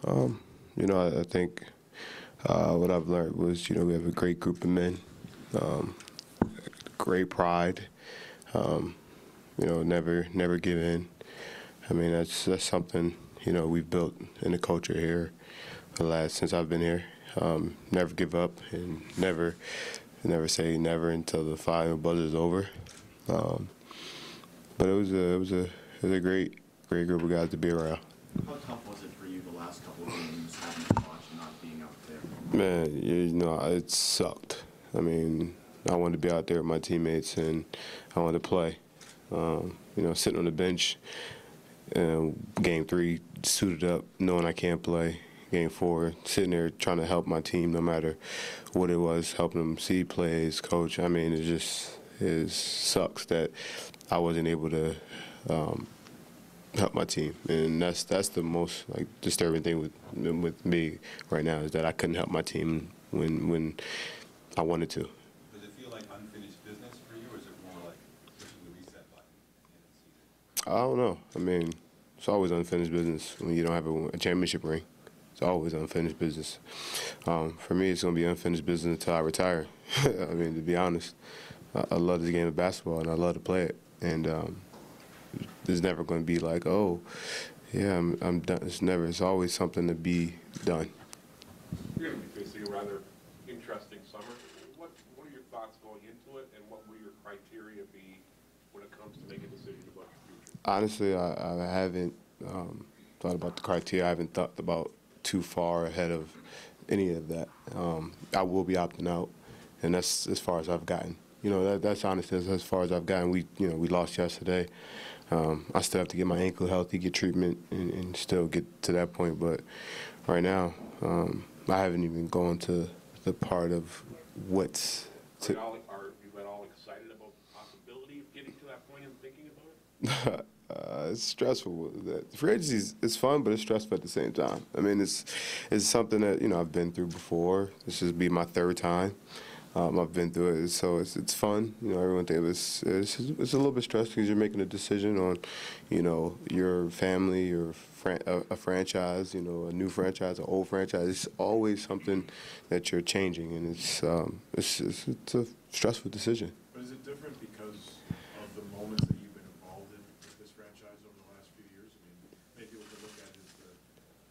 I think what I've learned was, we have a great group of men, um, great pride, never give in. I mean, that's something, we've built in the culture here since I've been here. Never give up and never say never until the final buzzer is over. Um, but it was a great group of guys to be around. How tough was it for you the last couple of games having to watch and not being out there? Man, it sucked. I mean, I wanted to be out there with my teammates and I wanted to play. Sitting on the bench, game 3, suited up, knowing I can't play. Game 4, sitting there trying to help my team no matter what it was, helping them see plays, coach. I mean, it sucks that I wasn't able to help my team, and that's the most disturbing thing with me right now is that I couldn't help my team when I wanted to. Does it feel like unfinished business for you, or is it more like pushing the reset button in the season? I don't know. I mean, it's always unfinished business when you don't have a championship ring. It's always unfinished business. For me, it's going to be unfinished business until I retire. I mean, to be honest, I love this game of basketball, and I love to play it. And there's never going to be like, oh, yeah, I'm done. It's always something to be done. You're going to be facing a rather interesting summer. What are your thoughts going into it, and what will your criteria be when it comes to making decisions about your future? Honestly, I haven't thought about the criteria. I haven't thought about too far ahead of any of that. I will be opting out, and that's as far as I've gotten. That's honestly as far as I've gotten. We lost yesterday. I still have to get my ankle healthy, get treatment, and still get to that point. But right now, I haven't even gone to the part of what's. Are you at all excited about the possibility of getting to that point and thinking about it? It's stressful. Free agency is fun, but it's stressful at the same time. I mean, it's something that I've been through before. This will be my 3rd time. I've been through it, so it's fun. Everyone thinks it's a little bit stressful because you're making a decision on, your family, a franchise, a new franchise, an old franchise. It's always something that you're changing, and it's a stressful decision. But is it different because of the moments that you've been involved in with this franchise over the last few years? I mean, many people can look at it as the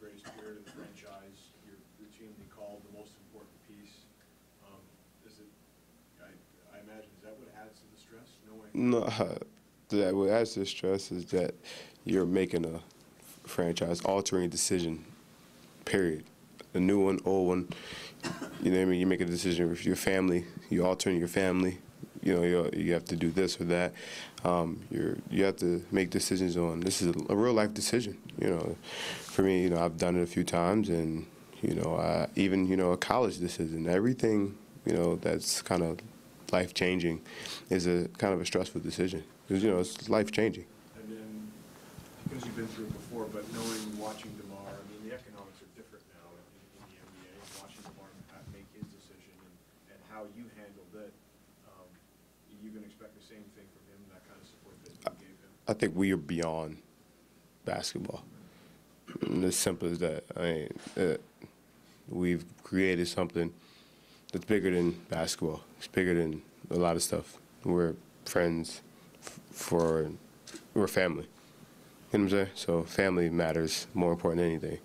greatest period of the franchise. You're routinely called the most important piece. Is it? I imagine, is that what adds to the stress? No, what adds to the stress is that you're making a franchise-altering decision. Period. A new one, old one. You know what I mean? You make a decision with your family. You're altering your family. You have to do this or that. You have to make decisions on. This is a real life decision. For me, I've done it a few times, and even a college decision. Everything that's kind of life changing is a kind of a stressful decision because it's life changing. And then because you've been through it before, but watching DeMar, I mean, the economics are different now in the NBA. Watching DeMar make his decision and how you handled it. You can expect the same thing from him, that kind of support that you gave him? I think we are beyond basketball. And as simple as that. I mean, we've created something that's bigger than basketball. It's bigger than a lot of stuff. We're friends, we're family. You know what I'm saying? So family matters more important than anything.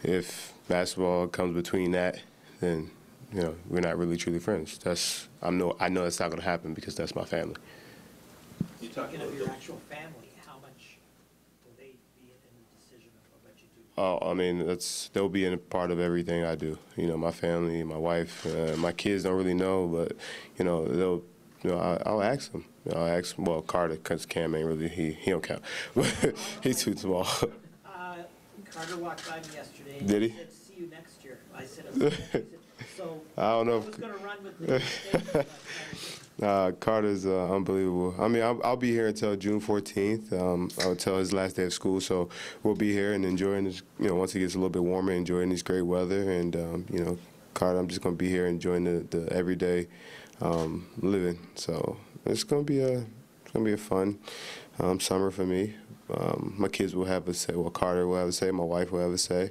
If basketball comes between that, then we're not really truly friends. I know that's not going to happen because that's my family. You talking of your actual family? How much will they be in the decision of what you do? Oh, I mean, they'll be in a part of everything I do. My family, my wife, my kids don't really know, but I'll ask them. I'll ask them. Well, Carter, because Cam ain't really he don't count. He's too small. Carter walked by me yesterday. And Did he? Said, "See you next year." I said, "So." I don't know. I was going to run with the Carter's unbelievable. I mean, I'll be here until June 14th. Until his last day of school, so we'll be here and enjoying this. Once it gets a little bit warmer, enjoying this great weather, and Carter, I'm just going to be here enjoying the everyday living. So it's going to be a fun summer for me. My kids will have a say. Well, Carter will have a say. My wife will have a say.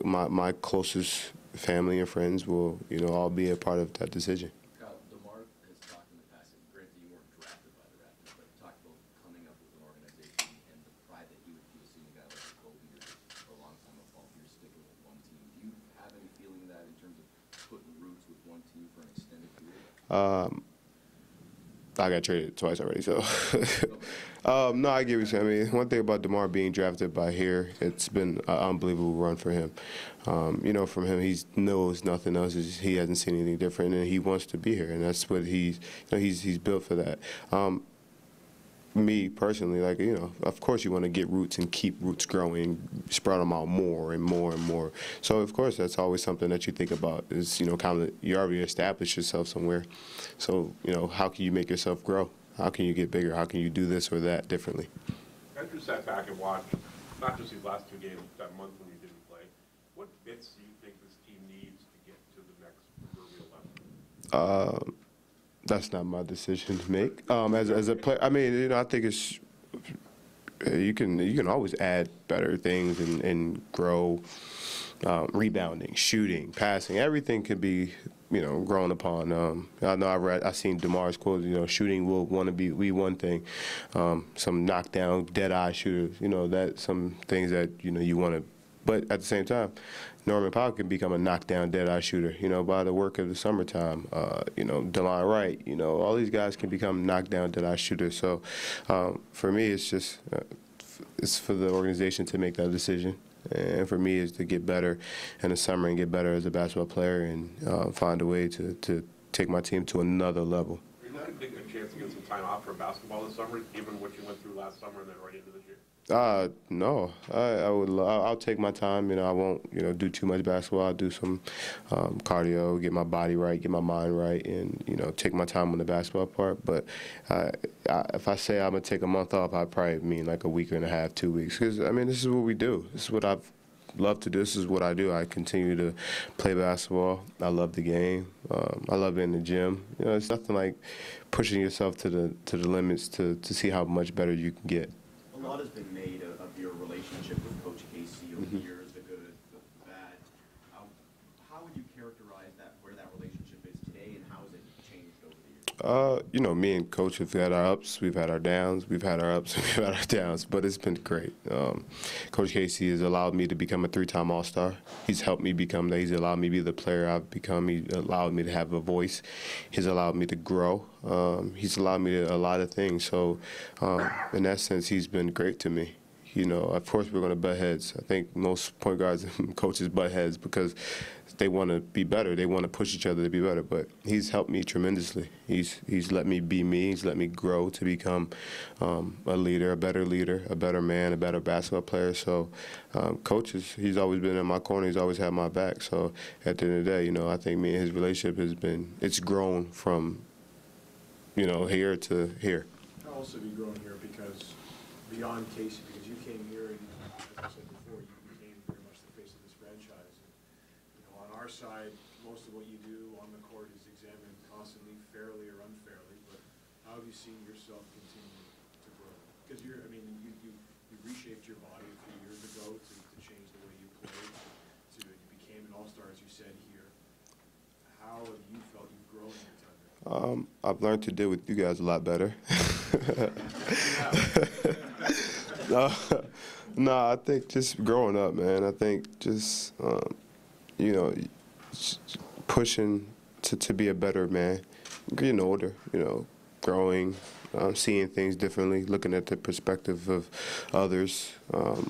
My closest family and friends will, all be a part of that decision. Kyle, DeMar has talked in the past, and granted you weren't drafted by the Raptors, but talked about coming up with an organization and the pride that he would feel seeing a guy like Kobe or a long time of Paul Pierce sticking with one team. Do you have any feeling of that in terms of putting roots with one team for an extended period? I got traded twice already, so. No, I get what you're saying. I mean, one thing about DeMar being drafted by here, it's been an unbelievable run for him. From him, he knows nothing else. He hasn't seen anything different, and he wants to be here, and that's what he's built for that. Me personally, of course you want to get roots and keep roots growing, spread them out more and more and more. So of course that's always something that you think about is, kind of you already established yourself somewhere. So, how can you make yourself grow? How can you get bigger? How can you do this or that differently? I just sat back and watched, not just these last two games, that month when you didn't play. What bits do you think this team needs to get to the next proverbial level? That's not my decision to make. As a player, I mean, I think it's you can always add better things and grow. Rebounding, shooting, passing, everything can be, grown upon. I know I seen DeMar's quote. Shooting will want to be one thing. Some knockdown, dead eye shooters. That some things that you want to. But at the same time, Norman Powell can become a knockdown, dead-eye shooter, by the work of the summertime. DeLon Wright, all these guys can become knockdown, dead-eye shooters. So for me, it's just it's for the organization to make that decision. And for me, is to get better in the summer and get better as a basketball player and find a way to take my team to another level. Are you looking to take a chance to get some time off for basketball this summer, given what you went through last summer and then right into this year? No, I'll take my time. I won't, do too much basketball. I'll do some cardio, get my body right, get my mind right, and, take my time on the basketball part. But if I say I'm going to take a month off, I probably mean like a week and a half, 2 weeks. Because, this is what we do. This is what I've loved to do. This is what I do. I continue to play basketball. I love the game. I love being in the gym. It's nothing like pushing yourself to the limits to see how much better you can get. A lot has been made of your relationship with Coach Casey over the years, the good, the bad. How would you characterize where that relationship is today, and how has it changed over the years? Me and Coach have had our ups, we've had our downs, we've had our ups, we've had our downs, but it's been great. Coach Casey has allowed me to become a 3-time All-Star. He's helped me become that. He's allowed me to be the player I've become. He allowed me to have a voice. He's allowed me to grow. He's allowed me a lot of things. So in that sense, he's been great to me. Of course we're going to butt heads. I think most point guards and coaches butt heads because they want to be better. They want to push each other to be better. But he's helped me tremendously. He's let me be me. He's let me grow to become a leader, a better man, a better basketball player. So he's always been in my corner. He's always had my back. So at the end of the day, I think me and his relationship it's grown from, here to here. How else have you grown here? Because beyond Casey, because you came here and, as I said before, you became very much the face of this franchise. And, on our side, most of what you do on the court is examined constantly, fairly or unfairly. But how have you seen yourself continue to grow? Because you reshaped your body a few years ago to change the way you played. You became an all-star, as you said here. How have you felt you've grown in your time? I've learned to deal with you guys a lot better. No, I think just growing up, man. I think just, pushing to be a better man, getting older, growing, seeing things differently, looking at the perspective of others,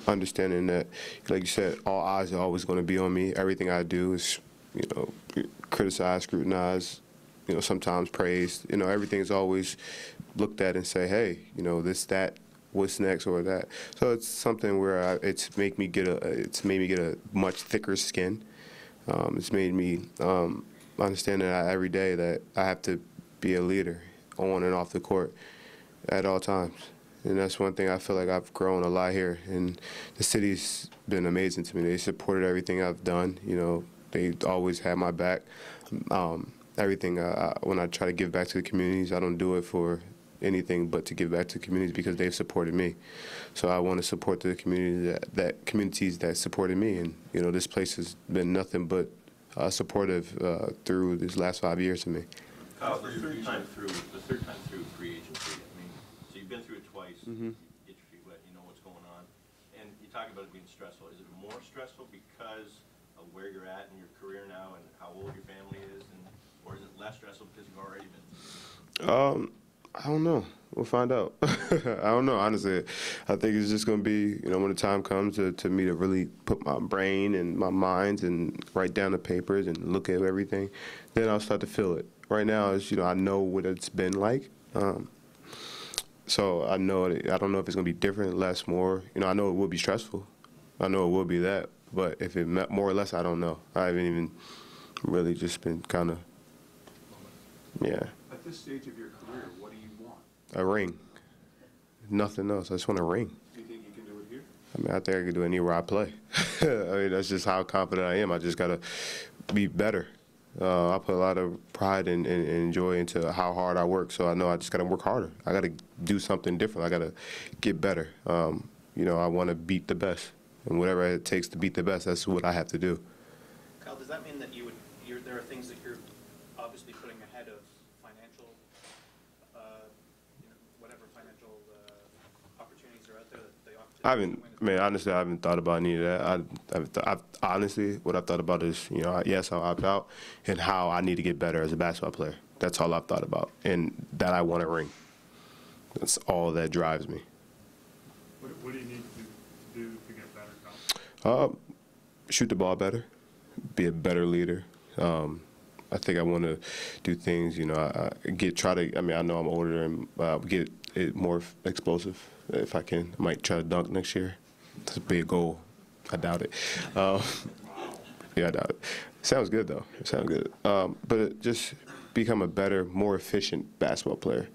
understanding that, like you said, all eyes are always going to be on me. Everything I do is, criticized, scrutinized, sometimes praised. Everything's always looked at and say, hey, this, that, what's next, or that. So it's something where it's made me get a much thicker skin. It's made me understand that every day that I have to be a leader on and off the court at all times. And that's one thing I feel like I've grown a lot here. And the city's been amazing to me. They supported everything I've done. They always had my back. Everything when I try to give back to the communities, I don't do it for anything but to give back to communities because they've supported me. So I want to support the community that communities that supported me, and you know, this place has been nothing but supportive through these last 5 years to me. Kyle, the third time through free agency, I mean, so you've been through it twice, Mm-hmm. you get your feet wet, you know what's going on, and you talk about it being stressful. Is it more stressful because of where you're at in your career now and how old your family is, or is it less stressful because you've already been through it? I don't know. We'll find out. I don't know, honestly. I think it's just going to be, you know, when the time comes to me to really put my brain and my mind and write down the papers and look at everything, then I'll start to feel it. Right now, it's, you know, I know what it's been like. So I know, I don't know if it's going to be different, less, more. You know, I know it will be stressful. I know it will be that. But if it meant more or less, I don't know. I haven't even really just been kind of, yeah. At this stage of your career, what do you want? A ring. Nothing else. I just want a ring. Do you think you can do it here? I mean, I think I can do it anywhere I play. I mean, that's just how confident I am. I just got to be better. I put a lot of pride and joy into how hard I work, so I know I just got to work harder. I got to do something different. I got to get better. You know, I want to beat the best, and whatever it takes to beat the best, that's what I have to do. Kyle, does that mean that there are things that you're obviously putting ahead of financial, whatever financial opportunities are out there, the opportunity I haven't, man, honestly, I haven't thought about any of that. I've honestly, what I've thought about is, you know, yes, I'll opt out, and how I need to get better as a basketball player. That's all I've thought about, and that I want a ring. That's all that drives me. What do you need to do to get better, Kyle? Shoot the ball better, be a better leader. I think I want to do things, you know, I mean, I know I'm older and get it more explosive if I can. I might try to dunk next year. That's a big goal. I doubt it. Yeah, I doubt it. Sounds good, though. It sounds good. But just become a better, more efficient basketball player,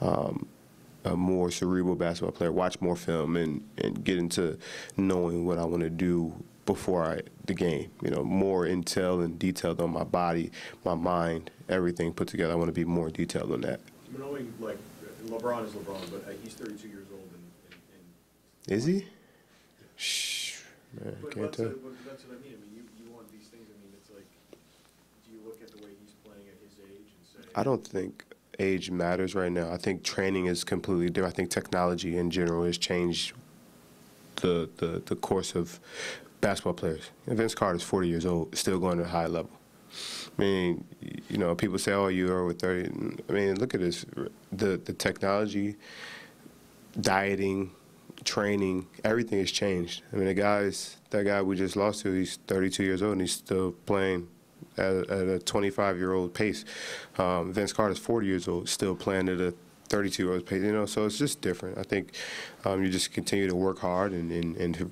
a more cerebral basketball player, watch more film, and get into knowing what I want to do before the game. You know, more intel and detailed on my body, my mind, everything put together. I want to be more detailed on that. Knowing, like, LeBron is LeBron, but he's 32 years old. Is he? Shh, man, But can't that's tell. that's what I mean. I mean, you want these things. I mean, it's like, do you look at the way he's playing at his age and say? I don't think age matters right now. I think training is completely different. I think technology in general has changed the course of basketball players. And Vince Carter's 40 years old, still going to a high level. I mean, you know, people say, oh, you're over 30. I mean, look at this. The technology, dieting, training, everything has changed. I mean, that guy we just lost to, he's 32 years old and he's still playing at a 25-year-old pace. Vince Carter's 40 years old, still playing at a 32-year-old pace. You know, so it's just different. I think you just continue to work hard and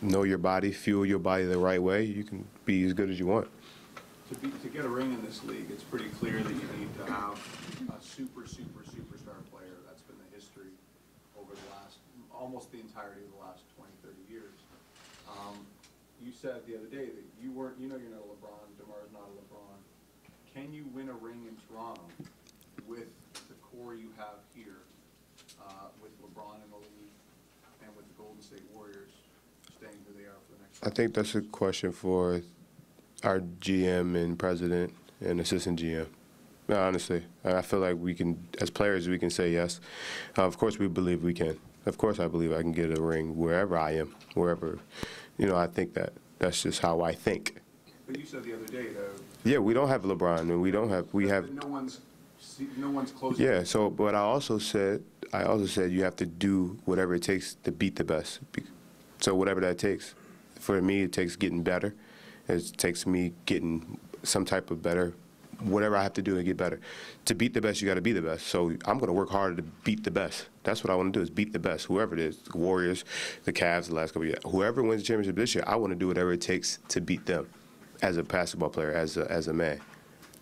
know your body, fuel your body the right way. You can be as good as you want. To get a ring in this league, it's pretty clear that you need to have a superstar player. That's been the history over the last, almost the entirety of the last 20, 30 years. You said the other day that you weren't, you know you're not a LeBron, DeMar's not a LeBron. Can you win a ring in Toronto with the core you have here, with LeBron in the league and with the Golden State Warriors staying who they are for the next? I think that's a question for our GM and president and assistant GM. No, honestly, I feel like we can, as players, we can say yes. Of course, we believe we can. Of course, I believe I can get a ring wherever I am, wherever. You know, I think that's just how I think. But you said the other day, though. Yeah, we don't have LeBron, and we have. No one's close. Yeah. So, but I also said you have to do whatever it takes to beat the best. So whatever that takes. For me, it takes getting better. It takes me getting some type of better, whatever I have to do to get better. To beat the best, you got to be the best. So I'm going to work harder to beat the best. That's what I want to do, is beat the best, whoever it is, the Warriors, the Cavs, the last couple of years. Whoever wins the championship this year, I want to do whatever it takes to beat them as a basketball player, as a man.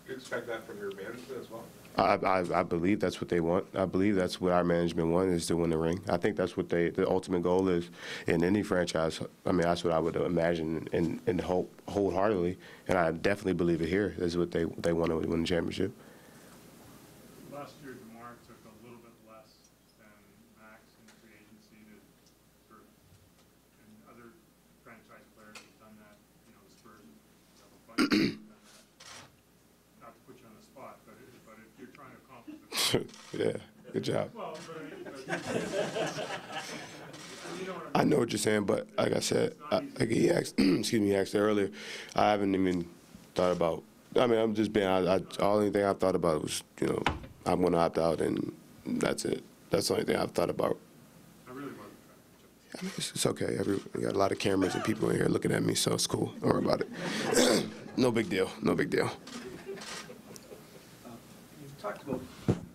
You expect that from your management as well? I believe that's what they want. I believe that's what our management wants, is to win the ring. I think that's what the ultimate goal is in any franchise. I mean, that's what I would imagine and hope wholeheartedly, and I definitely believe it here is what they want to win the championship. Last year, DeMar Yeah, good job. Well, but you know what I know what you're saying, but like I said, like he asked, excuse me, he asked earlier, I haven't even thought about. I mean, I'm just being. Only thing I've thought about was, you know, I'm going to opt out, and that's it. That's the only thing I've thought about. I really wasn't trying to. I mean, it's okay. We got a lot of cameras and people in here looking at me, so it's cool. Don't worry about it. No big deal. No big deal. You've talked about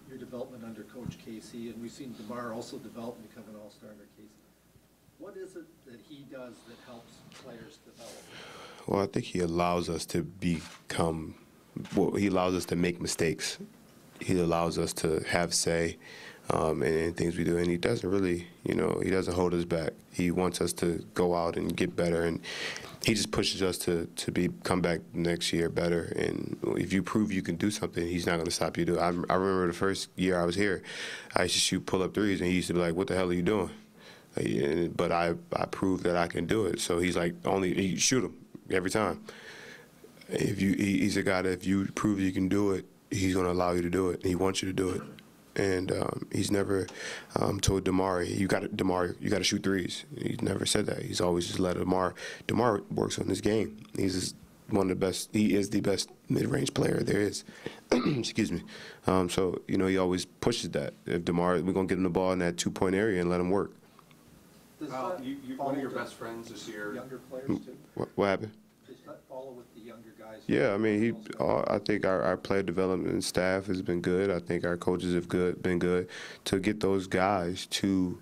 your development under Coach Casey, and we've seen DeMar also develop and become an all-star under Casey. What is it that he does that helps players develop? Well, I think he allows us to become. Well, he allows us to make mistakes. He allows us to have say in things we do, and he doesn't really, you know, he doesn't hold us back. He wants us to go out and get better, and he just pushes us to come back next year better. And if you prove you can do something, he's not going to stop you doing. I remember the first year I was here, I used to shoot pull-up threes, and he used to be like, "What the hell are you doing?" But I proved that I can do it. So he's like, you shoot him every time. He's a guy that if you prove you can do it, he's going to allow you to do it. He wants you to do it. And he's never told DeMar, you got to shoot threes. He's never said that. He's always just let DeMar works on his game. He's just one of the best. He is the best mid-range player there is. Excuse me. So, you know, he always pushes that. If DeMar, we're going to get him the ball in that two-point area and let him work. Does Well, that one follow of your the best friends this year. younger players too? What happened? Does that follow with the younger guys? Yeah, I mean, I think our player development staff has been good. I think our coaches have been good to get those guys to,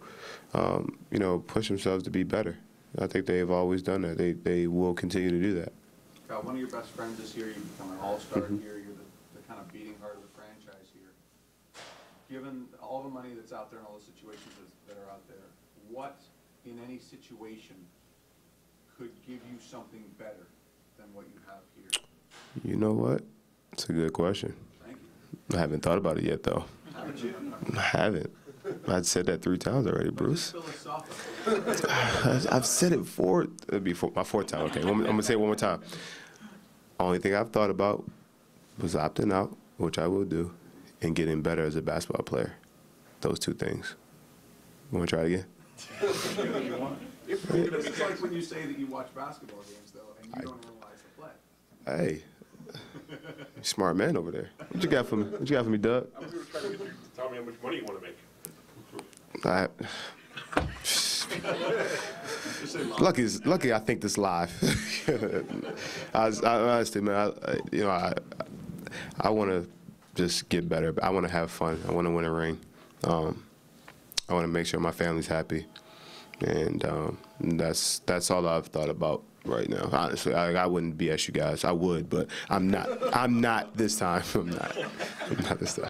you know, push themselves to be better. I think they have always done that. They will continue to do that. One of your best friends this year, you've become an all-star here. You're the kind of beating heart of the franchise here. Given all the money that's out there and all the situations that are out there, what in any situation could give you something better than what you have here? You know what? It's a good question. Thank you. I haven't thought about it yet, though. Haven't you? I haven't. I'd said that 3 times already, Bruce. Philosophical. I've said it it'd be my 4th time. Okay, I'm going to say it one more time. Only thing I've thought about was opting out, which I will do, and getting better as a basketball player. Those 2 things. You want to try it again? It's like when you say that you watch basketball games, though, and you don't analyze the play. Hey, smart man over there. What you got for me? What you got for me, Doug? I was going to try to get you to tell me how much money you want to make. Lucky, I think this live. Honestly, man, I want to just get better. I want to have fun. I want to win a ring. I want to make sure my family's happy, and that's all I've thought about right now. Honestly, I wouldn't BS you guys. I would, but I'm not. I'm not this time. I'm not this time.